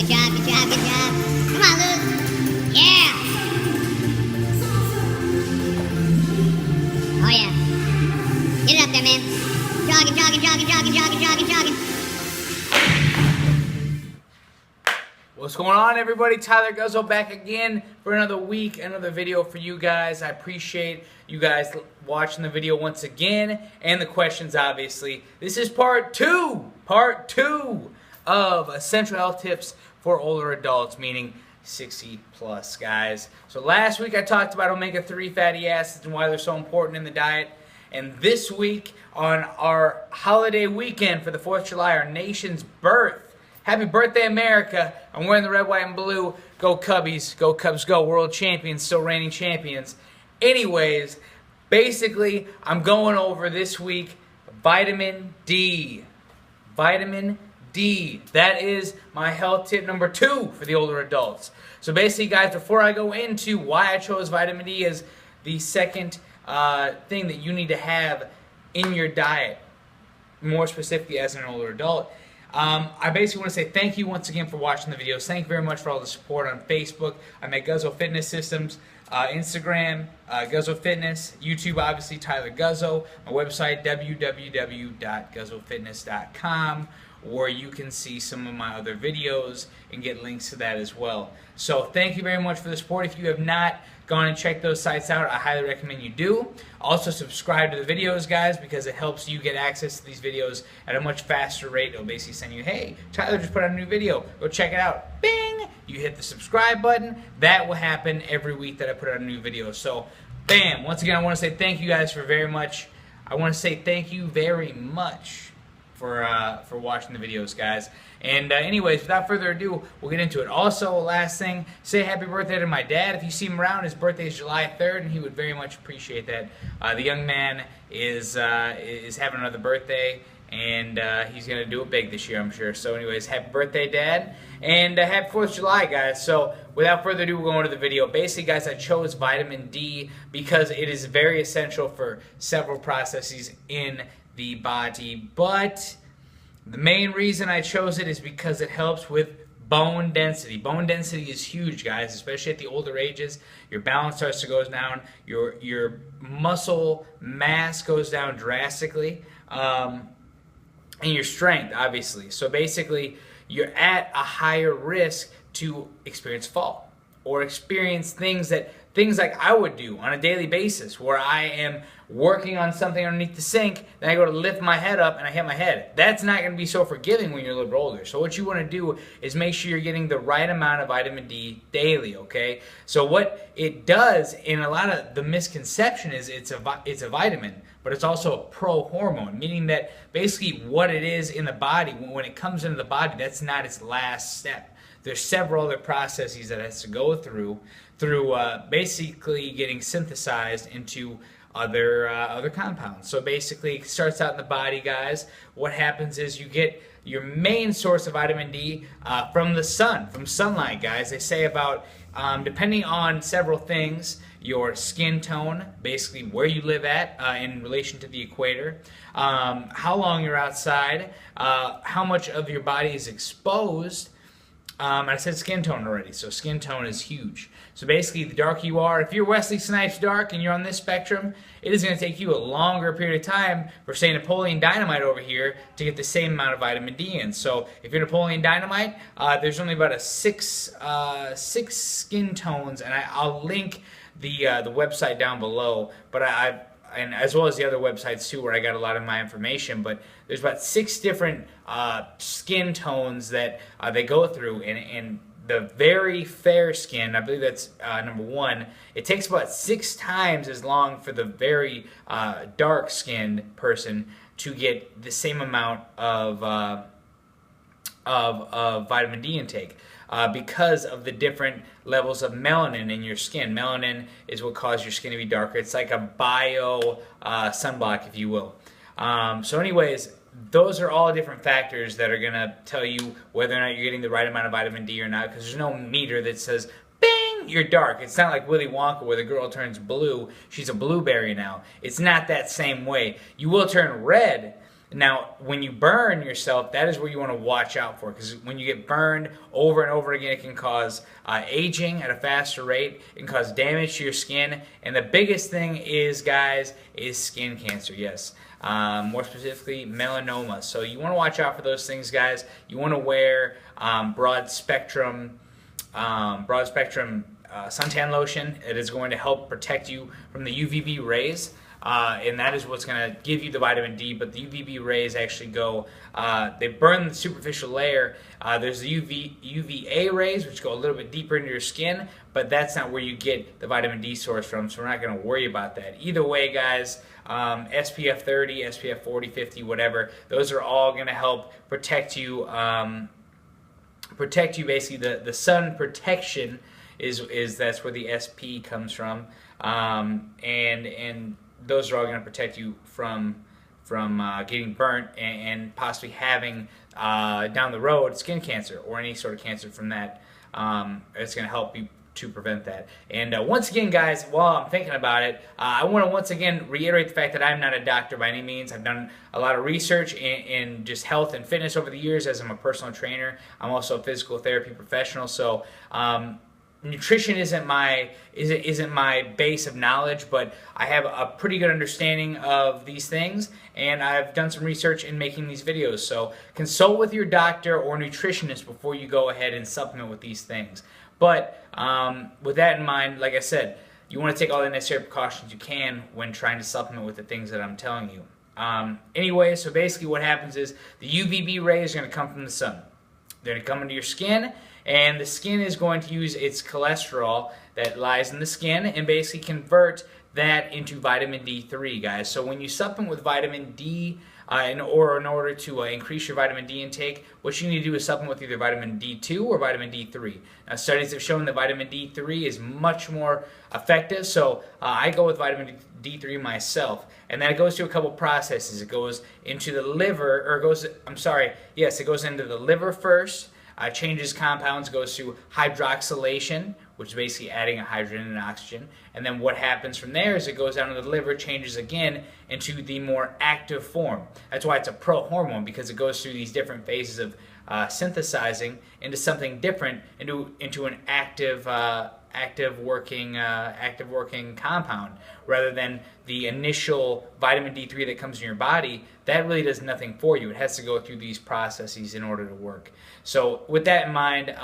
Good job, good job, good job. Come on, Luz. Yeah. Oh, yeah. Get it up there, man. Jogging, jogging, jogging, jogging, jogging, jogging, jogging. What's going on, everybody? Tyler Guzzo back again for another week, another video for you guys. I appreciate you guys watching the video once again and the questions, obviously. This is part two of Essential Health Tips for Older Adults, meaning 60 plus, guys. So last week I talked about omega-3 fatty acids and why they're so important in the diet. And this week, on our holiday weekend for the 4th of July, our nation's birth, happy birthday, America. I'm wearing the red, white, and blue. Go Cubbies. Go Cubs. Go. World champions. Still reigning champions. Anyways, basically, I'm going over this week vitamin D. Vitamin D. That is my health tip number 2 for the older adults. So basically, guys, before I go into why I chose vitamin D as the second thing that you need to have in your diet, more specifically as an older adult, I basically want to say thank you once again for watching the videos. Thank you very much for all the support on Facebook. I'm at Guzzo Fitness Systems, Instagram, Guzzo Fitness, YouTube, obviously, Tyler Guzzo, my website, www.guzzofitness.com, where you can see some of my other videos and get links to that as well. So thank you very much for the support. If you have not gone and checked those sites out, I highly recommend you do. Also subscribe to the videos, guys, because it helps you get access to these videos at a much faster rate. It'll basically send you, hey, Tyler just put out a new video. Go check it out. Bing! You hit the subscribe button. That will happen every week that I put out a new video. So, bam! Once again, I want to say thank you guys for very much. I want to say thank you very much for watching the videos, guys. And anyways, without further ado, we'll get into it. Also, last thing, say happy birthday to my dad. If you see him around, his birthday is July 3rd, and he would very much appreciate that. The young man is having another birthday, and he's going to do it big this year, I'm sure. So anyways, happy birthday, Dad. And happy 4th of July, guys. So without further ado, we'll go into the video. Basically, guys, I chose vitamin D because it is very essential for several processes in the body, but the main reason I chose it is because it helps with bone density. Bone density is huge, guys, especially at the older ages. Your balance starts to go down, your muscle mass goes down drastically, and your strength, obviously. So basically, you're at a higher risk to experience fall or experience things like I would do on a daily basis, where I am working on something underneath the sink, then I go to lift my head up and I hit my head. That's not going to be so forgiving when you're a little bit older. So what you want to do is make sure you're getting the right amount of vitamin D daily, okay? So what it does, in a lot of the misconception, is it's a vitamin, but it's also a pro-hormone, meaning that basically what it is in the body, when it comes into the body, that's not its last step. There's several other processes that it has to go through basically getting synthesized into other compounds. So basically, it starts out in the body, guys. What happens is you get your main source of vitamin D from the sun, from sunlight, guys. They say about, depending on several things, your skin tone, basically where you live at in relation to the equator, how long you're outside, how much of your body is exposed. I said skin tone already, so skin tone is huge. So basically, the darker you are, if you're Wesley Snipes dark and you're on this spectrum, it is going to take you a longer period of time for, say, Napoleon Dynamite over here to get the same amount of vitamin D in. So if you're Napoleon Dynamite, there's only about six skin tones, and I'll link the website down below, but and as well as the other websites too, where I got a lot of my information. But there's about 6 different skin tones that they go through, and the very fair skin, I believe that's number 1. It takes about 6 times as long for the very dark-skinned person to get the same amount of vitamin D intake. Because of the different levels of melanin in your skin. Melanin is what causes your skin to be darker. It's like a bio sunblock, if you will. So anyways, those are all different factors that are going to tell you whether or not you're getting the right amount of vitamin D or not, because there's no meter that says, bing, you're dark. It's not like Willy Wonka where the girl turns blue. She's a blueberry now. It's not that same way. You will turn red Now, when you burn yourself, that is where you want to watch out for, because when you get burned over and over again, it can cause aging at a faster rate. It can cause damage to your skin, and the biggest thing is, guys, is skin cancer. Yes, more specifically, melanoma. So you want to watch out for those things, guys. You want to wear broad spectrum suntan lotion. It is going to help protect you from the UVB rays. And that is what's going to give you the vitamin D, but the UVB rays actually they burn the superficial layer. There's the UVA rays, which go a little bit deeper into your skin, but that's not where you get the vitamin D source from, so we're not going to worry about that. Either way, guys, SPF 30, SPF 40, 50, whatever, those are all going to help protect you, basically. The sun protection is that's where the SP comes from, and those are all going to protect you from getting burnt and possibly having down the road skin cancer or any sort of cancer from that. It's going to help you to prevent that. And once again, guys, while I'm thinking about it, I want to once again reiterate the fact that I'm not a doctor by any means. I've done a lot of research in just health and fitness over the years, as I'm a personal trainer. I'm also a physical therapy professional, so nutrition isn't my base of knowledge, but I have a pretty good understanding of these things, and I've done some research in making these videos. So consult with your doctor or nutritionist before you go ahead and supplement with these things. But with that in mind, like I said, you want to take all the necessary precautions you can when trying to supplement with the things that I'm telling you. Anyway, so basically what happens is the UVB rays are going to come from the sun. They're going to come into your skin, and the skin is going to use its cholesterol that lies in the skin and basically convert that into vitamin D3, guys. So when you supplement with vitamin D, in order to increase your vitamin D intake, what you need to do is supplement with either vitamin D2 or vitamin D3. Now, studies have shown that vitamin D3 is much more effective, so I go with vitamin D3 myself. And then it goes through a couple processes. It goes into the liver, or it goes into the liver first. Changes compounds, goes through hydroxylation, which is basically adding a hydrogen and oxygen. And then what happens from there is it goes down to the liver, changes again into the more active form. That's why it's a prohormone, because it goes through these different phases of synthesizing into something different, into an active working compound, rather than the initial vitamin D3 that comes in your body. That really does nothing for you. It has to go through these processes in order to work. So with that in mind,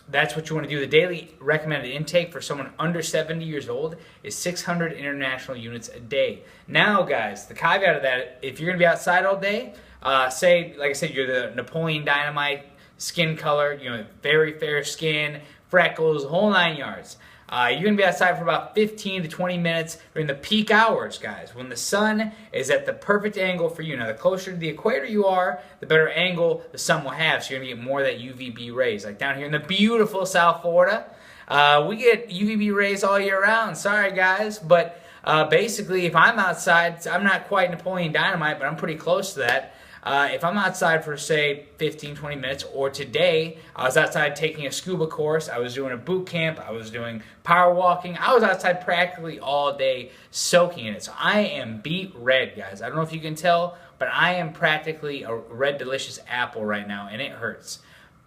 that's what you want to do. The daily recommended intake for someone under 70 years old is 600 international units a day. Now, guys, the caveat of that, if you're going to be outside all day, say, like I said, you're the Napoleon Dynamite skin color, very fair skin, freckles, whole 9 yards. You're going to be outside for about 15 to 20 minutes during the peak hours, guys, when the sun is at the perfect angle for you. Now, the closer to the equator you are, the better angle the sun will have, so you're going to get more of that UVB rays. Like down here in the beautiful South Florida, we get UVB rays all year round. Sorry, guys, but basically, if I'm outside, I'm not quite Napoleon Dynamite, but I'm pretty close to that. If I'm outside for, say, 15, 20 minutes, or today, I was outside taking a scuba course, I was doing a boot camp, I was doing power walking, I was outside practically all day soaking in it. So I am beet red, guys. I don't know if you can tell, but I am practically a red delicious apple right now, and it hurts.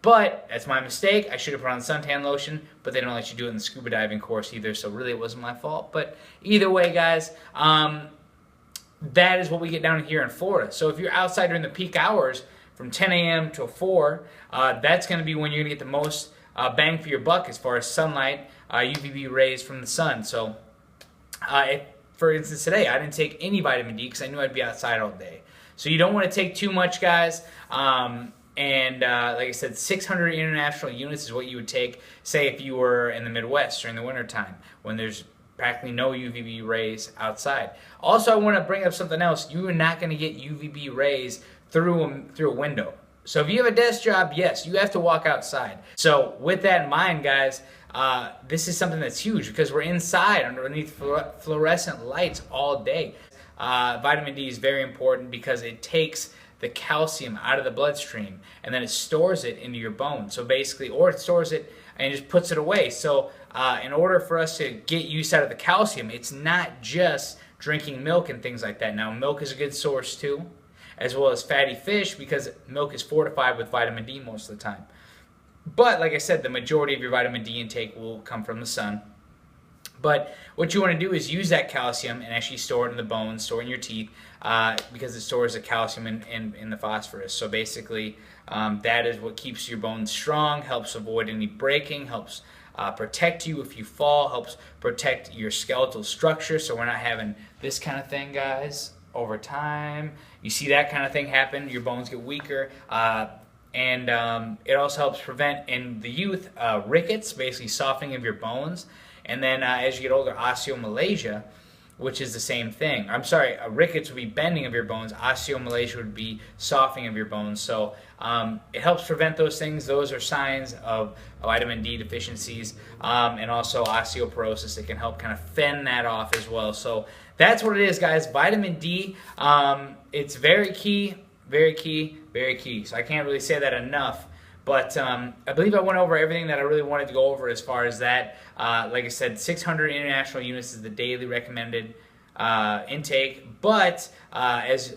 But that's my mistake. I should have put on suntan lotion, but they don't let you do it in the scuba diving course either, so really it wasn't my fault. But either way, guys, that is what we get down here in Florida. So if you're outside during the peak hours from 10 a.m. to 4, that's going to be when you're going to get the most bang for your buck as far as sunlight, UVB rays from the sun. So for instance, today I didn't take any vitamin D because I knew I'd be outside all day. So you don't want to take too much, guys. Like I said, 600 international units is what you would take, say, if you were in the Midwest during the wintertime when there's practically no UVB rays outside. Also, I want to bring up something else. You are not going to get UVB rays through a window. So if you have a desk job, yes, you have to walk outside. So with that in mind, guys, this is something that's huge because we're inside underneath fluorescent lights all day. Vitamin D is very important because it takes the calcium out of the bloodstream and then it stores it into your bones. So basically, or it stores it and just puts it away. So in order for us to get use out of the calcium, it's not just drinking milk and things like that. Now, milk is a good source too. as well as fatty fish, because milk is fortified with vitamin D most of the time. But like I said, the majority of your vitamin D intake will come from the sun. But what you want to do is use that calcium and actually store it in the bones, store it in your teeth, because it stores the calcium in the phosphorus. So basically, that is what keeps your bones strong, helps avoid any breaking, helps protect you if you fall, helps protect your skeletal structure, so we're not having this kind of thing, guys, over time. You see that kind of thing happen, your bones get weaker. And it also helps prevent, in the youth, rickets, basically softening of your bones. And then as you get older, osteomalacia, which is the same thing. I'm sorry, rickets would be bending of your bones. Osteomalacia would be softening of your bones. So it helps prevent those things. Those are signs of vitamin D deficiencies, and also osteoporosis. It can help kind of fend that off as well. So that's what it is, guys. Vitamin D, it's very key, very key, very key. So I can't really say that enough. But I believe I went over everything that I really wanted to go over as far as that. Like I said, 600 international units is the daily recommended intake. But as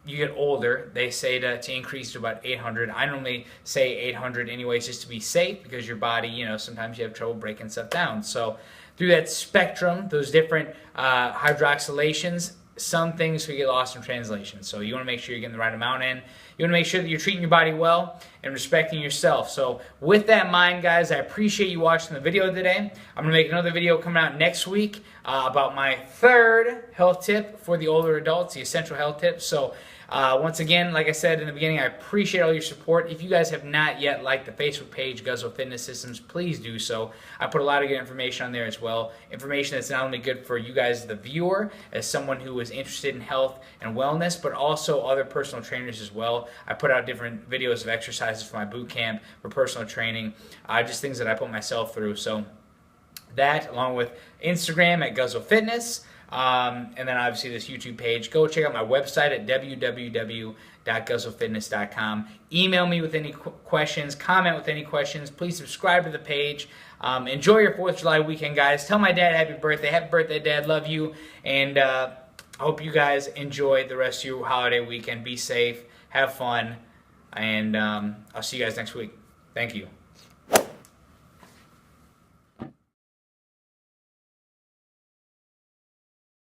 you get older, they say to increase to about 800. I normally say 800 anyways, just to be safe, because your body, you know, sometimes you have trouble breaking stuff down. So through that spectrum, those different hydroxylations, some things could get lost in translation. So you want to make sure you're getting the right amount in. You want to make sure that you're treating your body well and respecting yourself. So with that in mind, guys, I appreciate you watching the video today. I'm going to make another video coming out next week about my third health tip for the older adults, the essential health tip. So once again, like I said in the beginning, I appreciate all your support. If you guys have not yet liked the Facebook page, Guzzo Fitness Systems, please do so. I put a lot of good information on there as well. Information that's not only good for you guys, the viewer, as someone who is interested in health and wellness, but also other personal trainers as well. I put out different videos of exercises for my boot camp, for personal training, just things that I put myself through. So that, along with Instagram at Guzzo Fitness, and then obviously this YouTube page. Go check out my website at www.guzzofitness.com. Email me with any questions, comment with any questions. Please subscribe to the page. Enjoy your 4th of July weekend, guys. Tell my dad happy birthday. Happy birthday, Dad. Love you. And I hope you guys enjoy the rest of your holiday weekend. Be safe. Have fun. And I'll see you guys next week. Thank you.